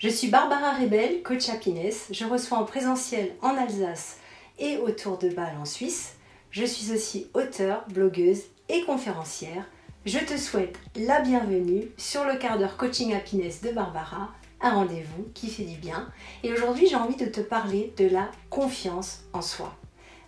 Je suis Barbara Rebel, coach happiness. Je reçois en présentiel en Alsace et autour de Bâle en Suisse. Je suis aussi auteure, blogueuse et conférencière. Je te souhaite la bienvenue sur le quart d'heure coaching happiness de Barbara, un rendez-vous qui fait du bien. Et aujourd'hui, j'ai envie de te parler de la confiance en soi.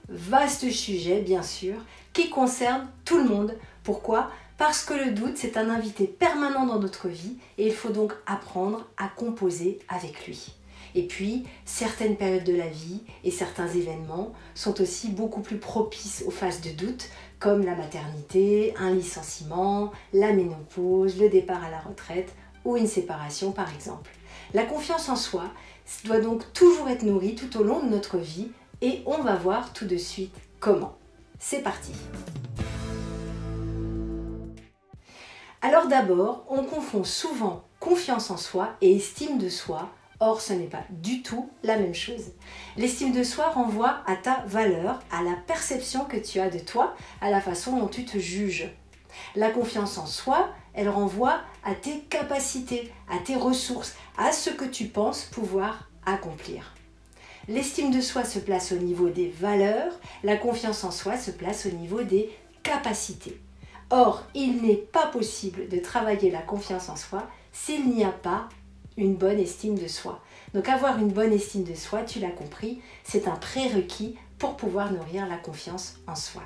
Vaste sujet, bien sûr, qui concerne tout le monde. Pourquoi ? Parce que le doute, c'est un invité permanent dans notre vie et il faut donc apprendre à composer avec lui. Et puis, certaines périodes de la vie et certains événements sont aussi beaucoup plus propices aux phases de doute, comme la maternité, un licenciement, la ménopause, le départ à la retraite ou une séparation par exemple. La confiance en soi doit donc toujours être nourrie tout au long de notre vie et on va voir tout de suite comment. C'est parti! Alors d'abord, on confond souvent confiance en soi et estime de soi. Or, ce n'est pas du tout la même chose. L'estime de soi renvoie à ta valeur, à la perception que tu as de toi, à la façon dont tu te juges. La confiance en soi, elle renvoie à tes capacités, à tes ressources, à ce que tu penses pouvoir accomplir. L'estime de soi se place au niveau des valeurs, la confiance en soi se place au niveau des capacités. Or, il n'est pas possible de travailler la confiance en soi s'il n'y a pas une bonne estime de soi. Donc avoir une bonne estime de soi, tu l'as compris, c'est un prérequis pour pouvoir nourrir la confiance en soi.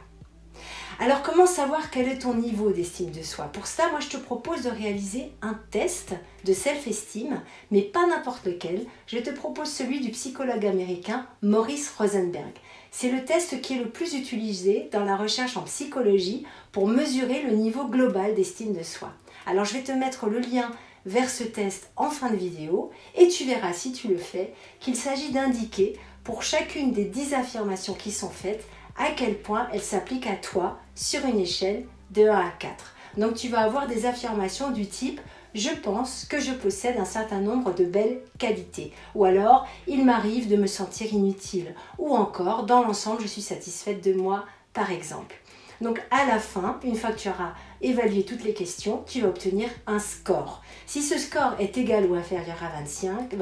Alors comment savoir quel est ton niveau d'estime de soi? Pour ça, moi je te propose de réaliser un test de self-esteem, mais pas n'importe lequel. Je te propose celui du psychologue américain Maurice Rosenberg. C'est le test qui est le plus utilisé dans la recherche en psychologie pour mesurer le niveau global d'estime de soi. Alors je vais te mettre le lien vers ce test en fin de vidéo et tu verras si tu le fais qu'il s'agit d'indiquer pour chacune des 10 affirmations qui sont faites à quel point elles s'appliquent à toi sur une échelle de 1 à 4. Donc tu vas avoir des affirmations du type « Je pense que je possède un certain nombre de belles qualités » ou alors « Il m'arrive de me sentir inutile » ou encore « Dans l'ensemble, je suis satisfaite de moi » par exemple. Donc à la fin, une fois que tu auras évalué toutes les questions, tu vas obtenir un score. Si ce score est égal ou inférieur à 25,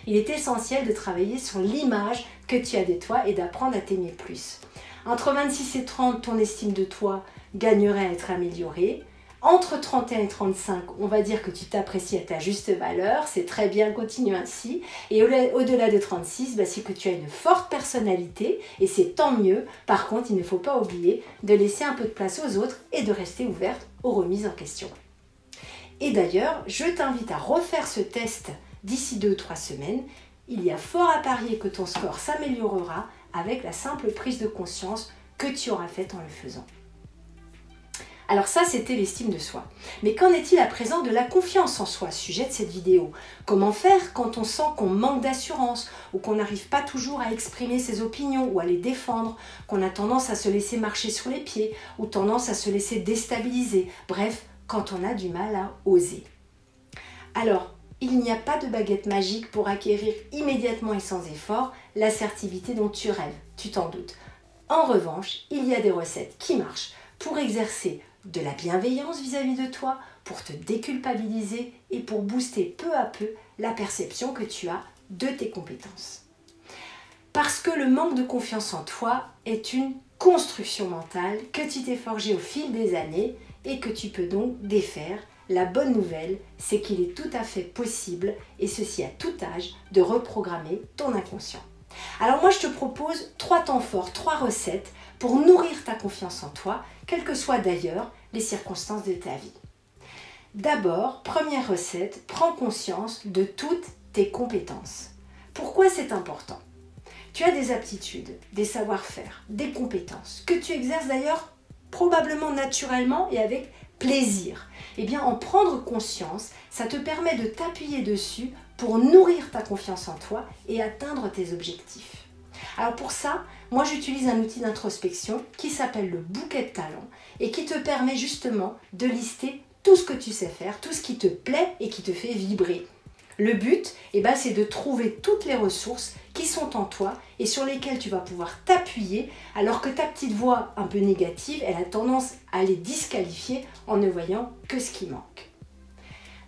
il est essentiel de travailler sur l'image que tu as de toi et d'apprendre à t'aimer plus. Entre 26 et 30, ton estime de toi gagnerait à être améliorée. Entre 31 et 35, on va dire que tu t'apprécies à ta juste valeur, c'est très bien, continue ainsi. Et au-delà de 36, c'est que tu as une forte personnalité et c'est tant mieux. Par contre, il ne faut pas oublier de laisser un peu de place aux autres et de rester ouverte aux remises en question. Et d'ailleurs, je t'invite à refaire ce test d'ici 2 ou 3 semaines. Il y a fort à parier que ton score s'améliorera avec la simple prise de conscience que tu auras faite en le faisant. Alors ça, c'était l'estime de soi. Mais qu'en est-il à présent de la confiance en soi, sujet de cette vidéo? Comment faire quand on sent qu'on manque d'assurance ou qu'on n'arrive pas toujours à exprimer ses opinions ou à les défendre, qu'on a tendance à se laisser marcher sur les pieds ou tendance à se laisser déstabiliser, bref, quand on a du mal à oser. Alors, il n'y a pas de baguette magique pour acquérir immédiatement et sans effort l'assertivité dont tu rêves, tu t'en doutes. En revanche, il y a des recettes qui marchent pour exercer de la bienveillance vis-à-vis de toi, pour te déculpabiliser et pour booster peu à peu la perception que tu as de tes compétences. Parce que le manque de confiance en toi est une construction mentale que tu t'es forgée au fil des années et que tu peux donc défaire. La bonne nouvelle, c'est qu'il est tout à fait possible, et ceci à tout âge, de reprogrammer ton inconscient. Alors moi, je te propose 3 temps forts, 3 recettes pour nourrir ta confiance en toi, quelles que soient d'ailleurs les circonstances de ta vie. D'abord, première recette, prends conscience de toutes tes compétences. Pourquoi c'est important? Tu as des aptitudes, des savoir-faire, des compétences que tu exerces d'ailleurs probablement naturellement et avec plaisir. Eh bien, en prendre conscience, ça te permet de t'appuyer dessus pour nourrir ta confiance en toi et atteindre tes objectifs. Alors pour ça, moi j'utilise un outil d'introspection qui s'appelle le bouquet de talents et qui te permet justement de lister tout ce que tu sais faire, tout ce qui te plaît et qui te fait vibrer. Le but, c'est de trouver toutes les ressources qui sont en toi et sur lesquelles tu vas pouvoir t'appuyer alors que ta petite voix un peu négative, elle a tendance à les disqualifier en ne voyant que ce qui manque.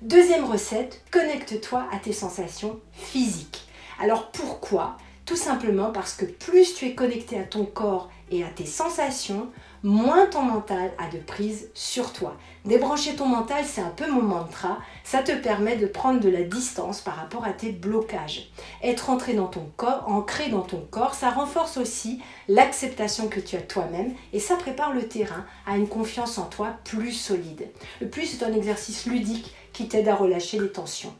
Deuxième recette, connecte-toi à tes sensations physiques. Alors pourquoi? Tout simplement parce que plus tu es connecté à ton corps et à tes sensations, moins ton mental a de prise sur toi. Débrancher ton mental, c'est un peu mon mantra. Ça te permet de prendre de la distance par rapport à tes blocages. Être ancré dans ton corps, ça renforce aussi l'acceptation que tu as toi-même et ça prépare le terrain à une confiance en toi plus solide. Le plus, c'est un exercice ludique qui t'aide à relâcher les tensions.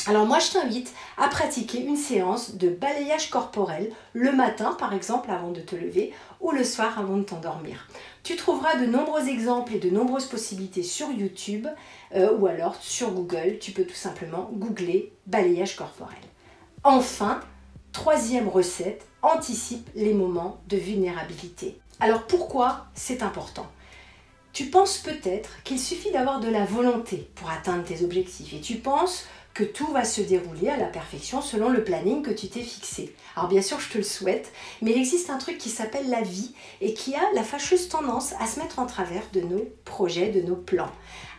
Alors moi, je t'invite à pratiquer une séance de balayage corporel le matin, par exemple, avant de te lever, ou le soir avant de t'endormir. Tu trouveras de nombreux exemples et de nombreuses possibilités sur YouTube ou alors sur Google. Tu peux tout simplement googler balayage corporel. Enfin, troisième recette, anticipe les moments de vulnérabilité. Alors pourquoi c'est important ? Tu penses peut-être qu'il suffit d'avoir de la volonté pour atteindre tes objectifs et tu penses que tout va se dérouler à la perfection selon le planning que tu t'es fixé. Alors bien sûr, je te le souhaite, mais il existe un truc qui s'appelle la vie et qui a la fâcheuse tendance à se mettre en travers de nos projets, de nos plans.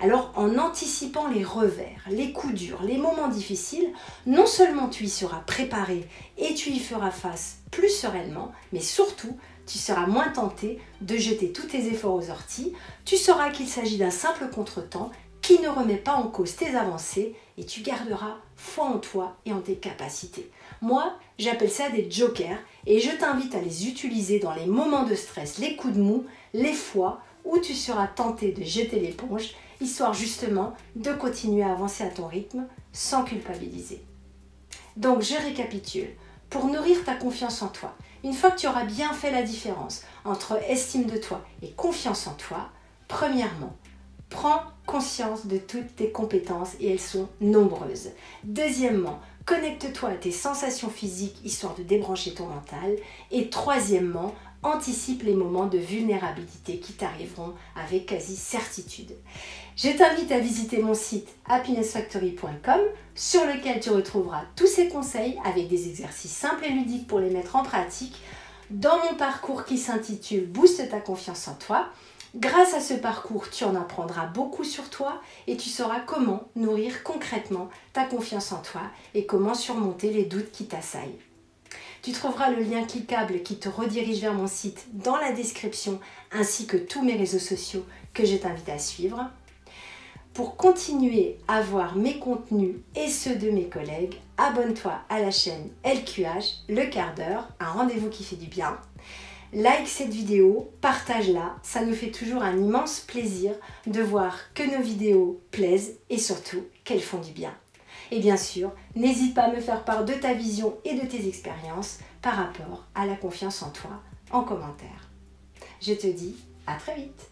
Alors en anticipant les revers, les coups durs, les moments difficiles, non seulement tu y seras préparé et tu y feras face plus sereinement, mais surtout, tu seras moins tenté de jeter tous tes efforts aux orties, tu sauras qu'il s'agit d'un simple contretemps qui ne remet pas en cause tes avancées et tu garderas foi en toi et en tes capacités. Moi, j'appelle ça des jokers et je t'invite à les utiliser dans les moments de stress, les coups de mou, les fois où tu seras tenté de jeter l'éponge, histoire justement de continuer à avancer à ton rythme sans culpabiliser. Donc, je récapitule. Pour nourrir ta confiance en toi, une fois que tu auras bien fait la différence entre estime de toi et confiance en toi, premièrement, prends conscience de toutes tes compétences et elles sont nombreuses. Deuxièmement, connecte-toi à tes sensations physiques histoire de débrancher ton mental. Et troisièmement, anticipe les moments de vulnérabilité qui t'arriveront avec quasi certitude. Je t'invite à visiter mon site happinessfactory.com sur lequel tu retrouveras tous ces conseils avec des exercices simples et ludiques pour les mettre en pratique dans mon parcours qui s'intitule Booste ta confiance en toi. Grâce à ce parcours, tu en apprendras beaucoup sur toi et tu sauras comment nourrir concrètement ta confiance en toi et comment surmonter les doutes qui t'assaillent. Tu trouveras le lien cliquable qui te redirige vers mon site dans la description ainsi que tous mes réseaux sociaux que je t'invite à suivre. Pour continuer à voir mes contenus et ceux de mes collègues, abonne-toi à la chaîne LQH, le quart d'heure, un rendez-vous qui fait du bien. Like cette vidéo, partage-la, ça nous fait toujours un immense plaisir de voir que nos vidéos plaisent et surtout qu'elles font du bien. Et bien sûr, n'hésite pas à me faire part de ta vision et de tes expériences par rapport à la confiance en toi en commentaire. Je te dis à très vite.